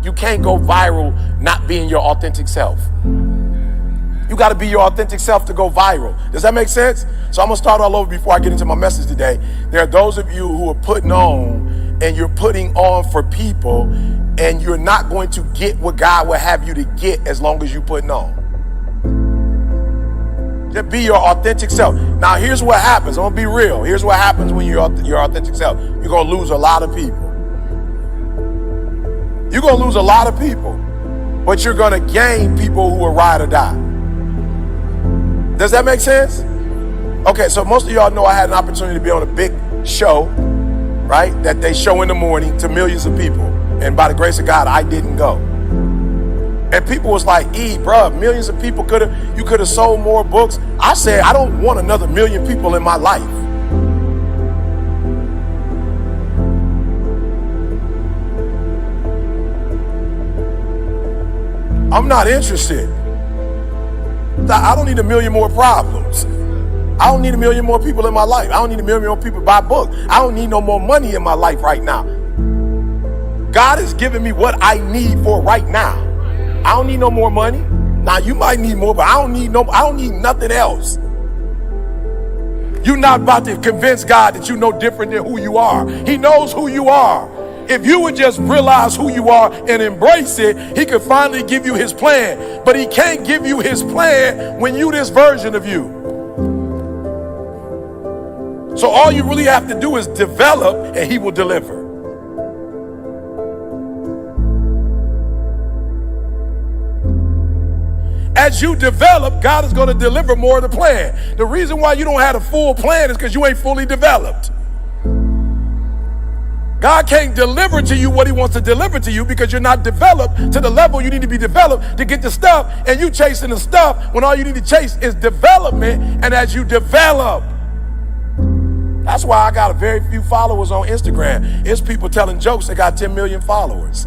You can't go viral not being your authentic self. You got to be your authentic self to go viral. Does that make sense? So I'm going to start all over before I get into my message today. There are those of you who are putting on, and you're putting on for people, and you're not going to get what God will have you to get as long as you're putting on. Just be your authentic self. Now, here's what happens. I'm going to be real. Here's what happens when you're your authentic self. You're going to lose a lot of people. You're going to lose a lot of people, but you're going to gain people who will ride or die. Does that make sense? Okay, so most of y'all know I had an opportunity to be on a big show, right? That they show in the morning to millions of people. And by the grace of God, I didn't go. And people was like, bruh, millions of people you could have sold more books. I said, I don't want another million people in my life. I'm not interested. I don't need a million more problems. I don't need a million more people in my life. I don't need a million more people to buy books. I don't need no more money in my life right now. God is giving me what I need for right now. I don't need no more money. Now you might need more, but I don't need nothing else. You're not about to convince God that you know different than who you are. He knows who you are. If you would just realize who you are and embrace it, he could finally give you his plan. But he can't give you his plan when you this version of you. So all you really have to do is develop, and he will deliver. As you develop, God is going to deliver more of the plan. The reason why you don't have a full plan is because you ain't fully developed. God can't deliver to you what he wants to deliver to you because you're not developed to the level you need to be developed to get the stuff, and you chasing the stuff when all you need to chase is development. And as you develop, that's why I got a very few followers on Instagram. It's people telling jokes. They got 10 million followers.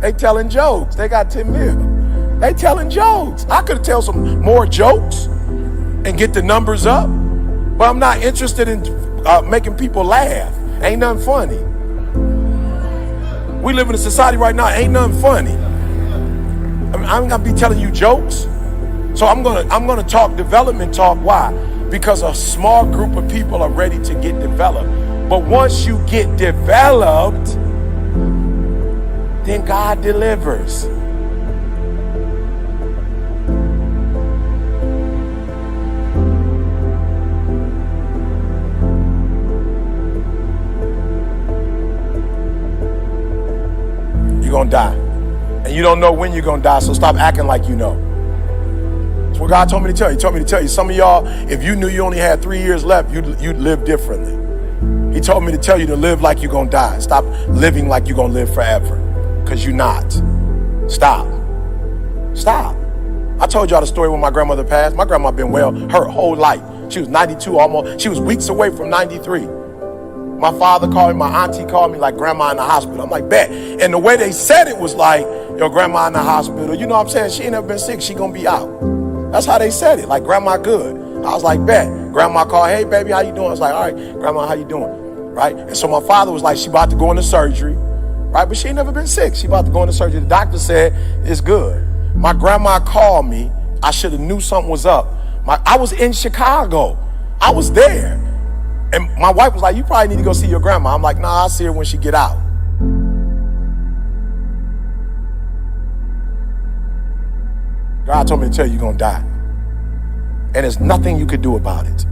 They telling jokes. They got 10 million. They telling jokes. I could tell some more jokes and get the numbers up, but I'm not interested in making people laugh. Ain't nothing funny. We live in a society right now, ain't nothing funny. I mean, I'm gonna be telling you jokes. So I'm gonna talk development talk. Why? Because a small group of people are ready to get developed. But once you get developed, then God delivers. You're gonna die. And you don't know when you're gonna die, so stop acting like you know. That's what God told me to tell you. He told me to tell you, some of y'all, if you knew you only had 3 years left, you'd live differently. He told me to tell you to live like you're gonna die. Stop living like you're gonna live forever, because you're not. Stop. I told y'all the story when my grandmother passed. My grandma been well her whole life. She was 92 almost. She was weeks away from 93. My father called me, my auntie called me, like, grandma in the hospital. I'm like, bet. And the way they said it was like, your grandma in the hospital. You know what I'm saying? She ain't never been sick. She gonna be out. That's how they said it, like, grandma good. I was like, bet. Grandma called, hey, baby, how you doing? I was like, all right, grandma, how you doing? Right? And so my father was like, she about to go into surgery, right? But she ain't never been sick. She about to go into surgery. The doctor said, it's good. My grandma called me. I should have knew something was up. I was in Chicago. I was there. And my wife was like, you probably need to go see your grandma. I'm like, nah, I'll see her when she get out. God told me to tell you you're going to die. And there's nothing you could do about it.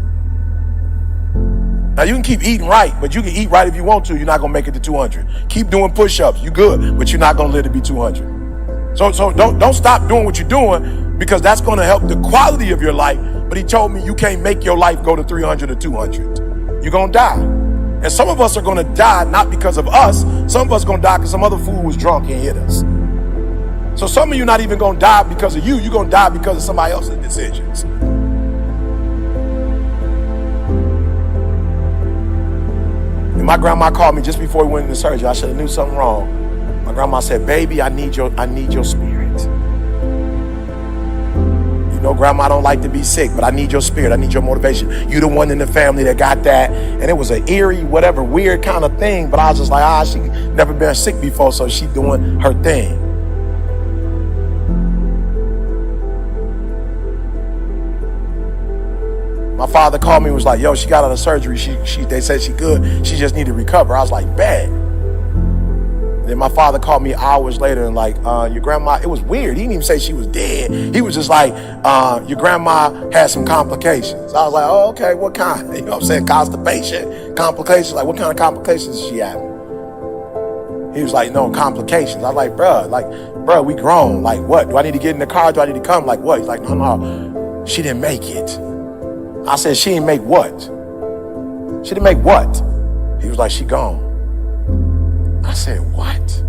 Now, you can keep eating right, but you can eat right if you want to. You're not going to make it to 200. Keep doing push-ups. You good, but you're not going to live to be 200. So don't stop doing what you're doing, because that's going to help the quality of your life. But he told me you can't make your life go to 300 or 200. You're going to die. And some of us are going to die not because of us. Some of us are going to die because some other fool was drunk and hit us. So some of you not even going to die because of you. You're going to die because of somebody else's decisions. And my grandma called me just before we went into surgery. I should have knew something wrong. My grandma said, baby, I need your spirit. You know, grandma don't like to be sick, but I need your spirit. I need your motivation. You the one in the family that got that. And it was an eerie, whatever, weird kind of thing. But I was just like, she never been sick before, so she doing her thing. My father called me and was like, yo, she got out of surgery. They said she good. She just need to recover. I was like, bad. Then my father called me hours later and like, your grandma, it was weird. He didn't even say she was dead. He was just like, your grandma had some complications. I was like, oh, okay, what kind? You know what I'm saying? Constipation, complications. Like, what kind of complications is she having? He was like, no, complications. I was like, bruh, we grown. Like, what? Do I need to get in the car? Do I need to come? Like, what? He's like, no, she didn't make it. I said, she didn't make what? She didn't make what? He was like, she gone. I said, what?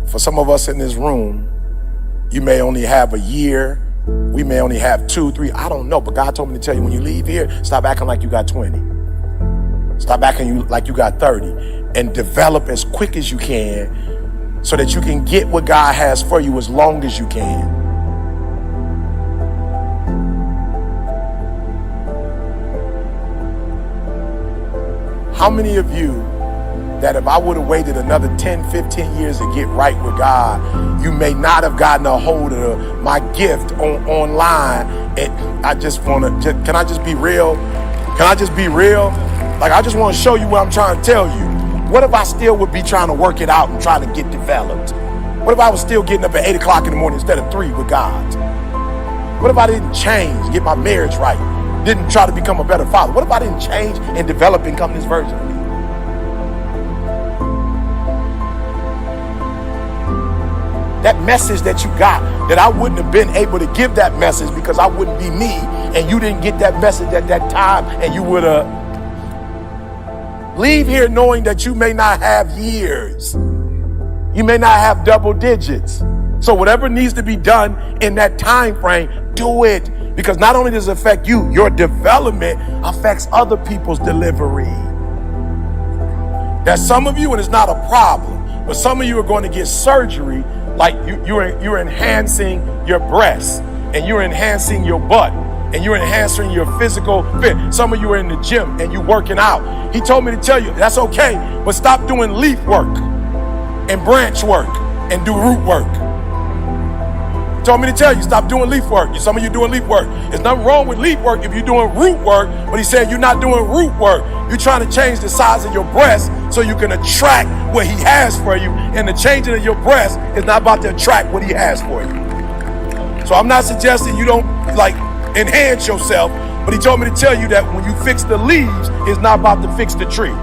For some of us in this room, you may only have a year. We may only have 2, 3. I don't know. But God told me to tell you, when you leave here, stop acting like you got 20. Stop acting like you got 30. And develop as quick as you can so that you can get what God has for you as long as you can. How many of you that if I would have waited another 10, 15 years to get right with God, you may not have gotten a hold of my gift online? And I just want to, can I just be real? Can I just be real? Like, I just want to show you what I'm trying to tell you. What if I still would be trying to work it out and trying to get developed? What if I was still getting up at 8 o'clock in the morning instead of 3 with God? What if I didn't change, get my marriage right? Didn't try to become a better father? What if I didn't change and develop and become this version of me? That message that you got, that I wouldn't have been able to give that message because I wouldn't be me, and you didn't get that message at that time, and you would have leave here knowing that you may not have years. You may not have double digits. So whatever needs to be done in that time frame, do it. Because not only does it affect you, your development affects other people's delivery. There's some of you, and it's not a problem, but some of you are going to get surgery, like you're enhancing your breasts, and you're enhancing your butt, and you're enhancing your physical fit. Some of you are in the gym and you're working out. He told me to tell you, that's okay, but stop doing leaf work and branch work and do root work. Told me to tell you, stop doing leaf work. Some of you doing leaf work. There's nothing wrong with leaf work if you're doing root work, but he said you're not doing root work. You're trying to change the size of your breast so you can attract what he has for you. And the changing of your breast is not about to attract what he has for you. So I'm not suggesting you don't like enhance yourself, but he told me to tell you that when you fix the leaves, it's not about to fix the tree.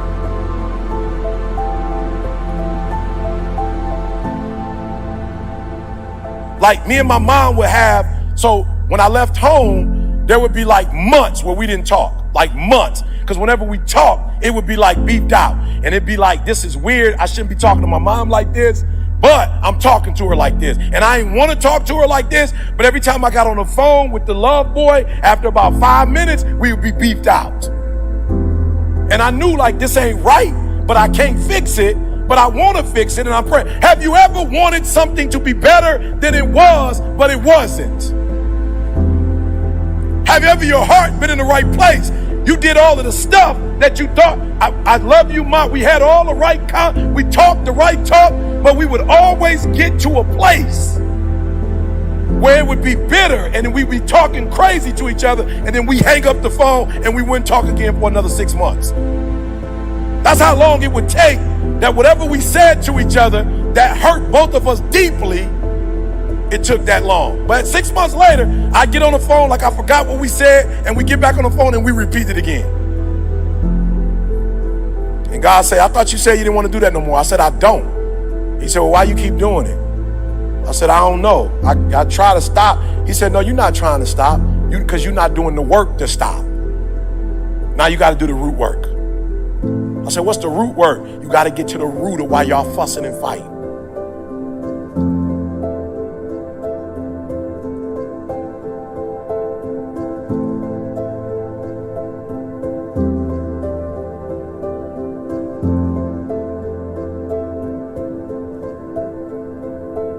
Like me and my mom would have, so when I left home, there would be like months where we didn't talk, like months. Because whenever we talked, it would be like beeped out. And it'd be like, this is weird. I shouldn't be talking to my mom like this, but I'm talking to her like this. And I didn't want to talk to her like this, but every time I got on the phone with the love boy, after about 5 minutes, we would be beeped out. And I knew like this ain't right, but I can't fix it. But I want to fix it, and I'm praying. Have you ever wanted something to be better than it was, but it wasn't? Have ever your heart been in the right place? You did all of the stuff that you thought, I love you, Mom. We had all the right, we talked the right talk, but we would always get to a place where it would be bitter, and then we'd be talking crazy to each other, and then we hang up the phone, and we wouldn't talk again for another 6 months. That's how long it would take that whatever we said to each other that hurt both of us deeply, it took that long. But 6 months later, I get on the phone like I forgot what we said, and we get back on the phone and we repeat it again. And God said, I thought you said you didn't want to do that no more. I said, I don't. He said, well, why you keep doing it? I said, I don't know. I try to stop. He said, no, you're not trying to stop because you're not doing the work to stop. Now you got to do the root work. I said, what's the root work? You got to get to the root of why y'all fussing and fighting.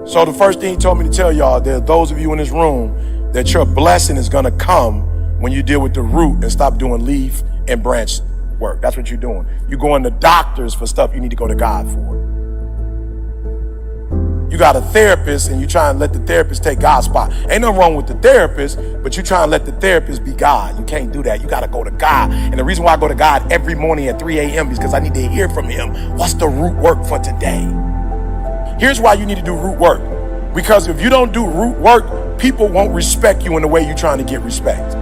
So the first thing he told me to tell y'all, there are those of you in this room that your blessing is gonna come when you deal with the root and stop doing leaf and branch work. That's what you're doing. You're going to doctors for stuff you need to go to God for. You got a therapist and you try and let the therapist take God's spot. Ain't nothing wrong with the therapist, but you try and let the therapist be God. You can't do that. You got to go to God. And the reason why I go to God every morning at 3 a.m. is because I need to hear from him. What's the root work for today? Here's why you need to do root work. Because if you don't do root work, people won't respect you in the way you're trying to get respect.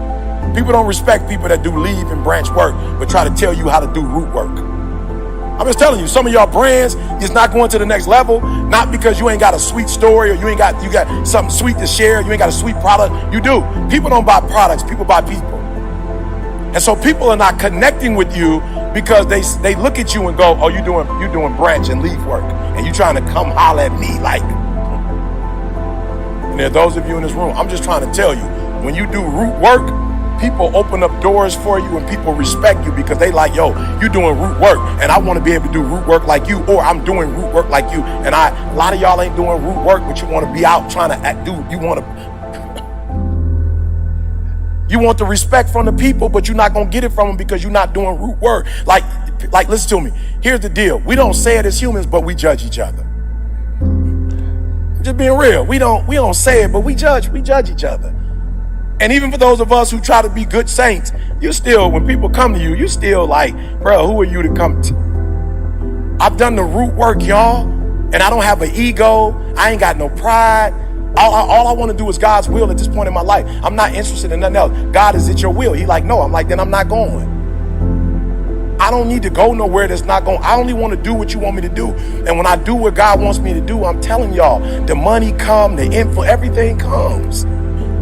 People don't respect people that do leaf and branch work, but try to tell you how to do root work. I'm just telling you, some of y'all brands is not going to the next level, not because you ain't got a sweet story or you got something sweet to share, you ain't got a sweet product. You do. People don't buy products, people buy people. And so people are not connecting with you because they look at you and go, oh, you're doing branch and leaf work, and you trying to come holler at me like. And there are those of you in this room, I'm just trying to tell you, when you do root work, people open up doors for you and people respect you because they like, yo, you're doing root work and I want to be able to do root work like you, or I'm doing root work like you. And a lot of y'all ain't doing root work, but you want to be out trying to you want the respect from the people, but you're not going to get it from them because you're not doing root work. Like, listen to me. Here's the deal. We don't say it as humans, but we judge each other. Just being real. We don't say it, but we judge each other. And even for those of us who try to be good saints, you still, when people come to you, you still like, bro, who are you to come to? I've done the root work, y'all, and I don't have an ego. I ain't got no pride. All I want to do is God's will at this point in my life. I'm not interested in nothing else. God, is it your will? He like, no. I'm like, then I'm not going. I don't need to go nowhere that's not going. I only want to do what you want me to do. And when I do what God wants me to do, I'm telling y'all, the money come, the info, everything comes.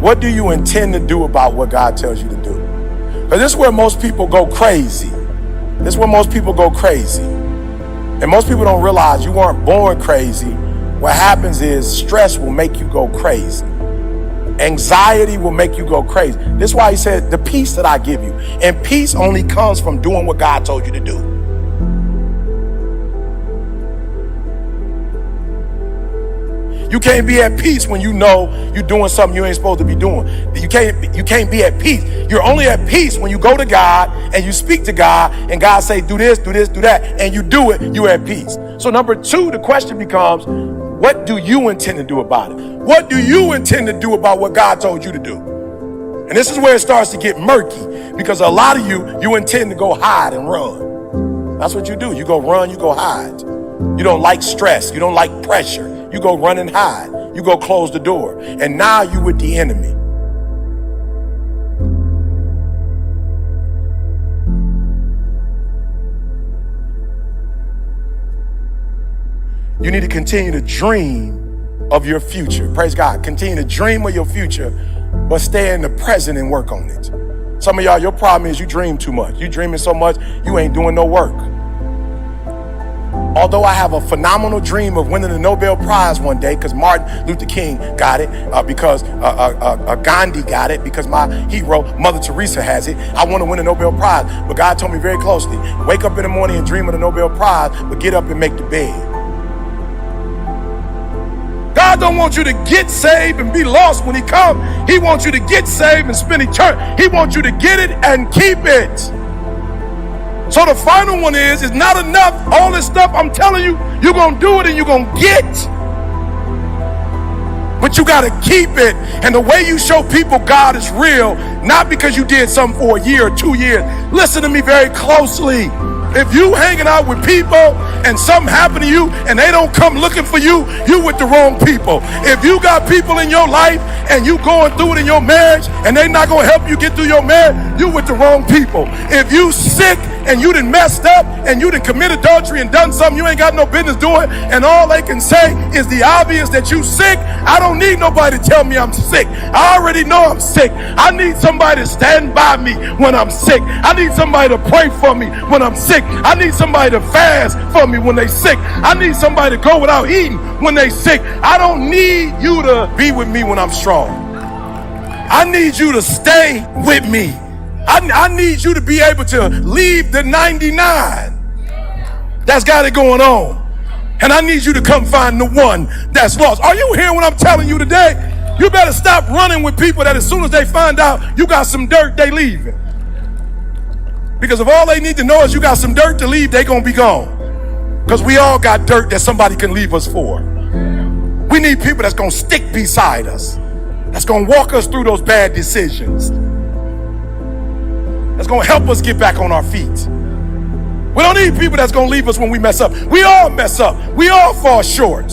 What do you intend to do about what God tells you to do? Because this is where most people go crazy. This is where most people go crazy. And most people don't realize you weren't born crazy. What happens is stress will make you go crazy. Anxiety will make you go crazy. This is why he said, the peace that I give you. And peace only comes from doing what God told you to do. You can't be at peace when you know you're doing something you ain't supposed to be doing. You can't be at peace. You're only at peace when you go to God and you speak to God and God say, do this, do this, do that, and you do it, you're at peace. So number two, the question becomes, what do you intend to do about it? What do you intend to do about what God told you to do? And this is where it starts to get murky, because a lot of you intend to go hide and run. That's what you do. You go run, you go hide. You don't like stress. You don't like pressure. You go run and hide. You go close the door. And now you with the enemy. You need to continue to dream of your future. Praise God. Continue to dream of your future, but stay in the present and work on it. Some of y'all, your problem is you dream too much. You dreaming so much, you ain't doing no work. Although I have a phenomenal dream of winning the Nobel Prize one day, because Martin Luther King got it, because Gandhi got it, because my hero, Mother Teresa, has it. I want to win a Nobel Prize. But God told me very closely, wake up in the morning and dream of the Nobel Prize, but get up and make the bed. God don't want you to get saved and be lost when he comes. He wants you to get saved and spend eternity. He wants you to get it and keep it. So the final one is, it's not enough. All this stuff I'm telling you, you're going to do it and you're going to get. But you got to keep it. And the way you show people God is real, not because you did something for a year or 2 years. Listen to me very closely. If you hanging out with people and something happened to you and they don't come looking for you, you with the wrong people. If you got people in your life and you going through it in your marriage and they not going to help you get through your marriage, you with the wrong people. If you sick and you done messed up and you done committed adultery and done something you ain't got no business doing, and all they can say is the obvious that you sick, I don't need nobody to tell me I'm sick. I already know I'm sick. I need somebody to stand by me when I'm sick. I need somebody to pray for me when I'm sick. I need somebody to fast for me when they sick. I need somebody to go without eating when they sick. I don't need you to be with me when I'm strong. I need you to stay with me. I need you to be able to leave the 99 that's got it going on And I need you to come find the one that's lost. Are you hearing what I'm telling you today? You better stop running with people that as soon as they find out you got some dirt, they leaving. Because if all they need to know is you got some dirt to leave, they gonna be gone. Because we all got dirt that somebody can leave us for. We need people that's gonna stick beside us, that's gonna walk us through those bad decisions, that's gonna help us get back on our feet. We don't need people that's gonna leave us when we mess up. We all mess up. We all fall short.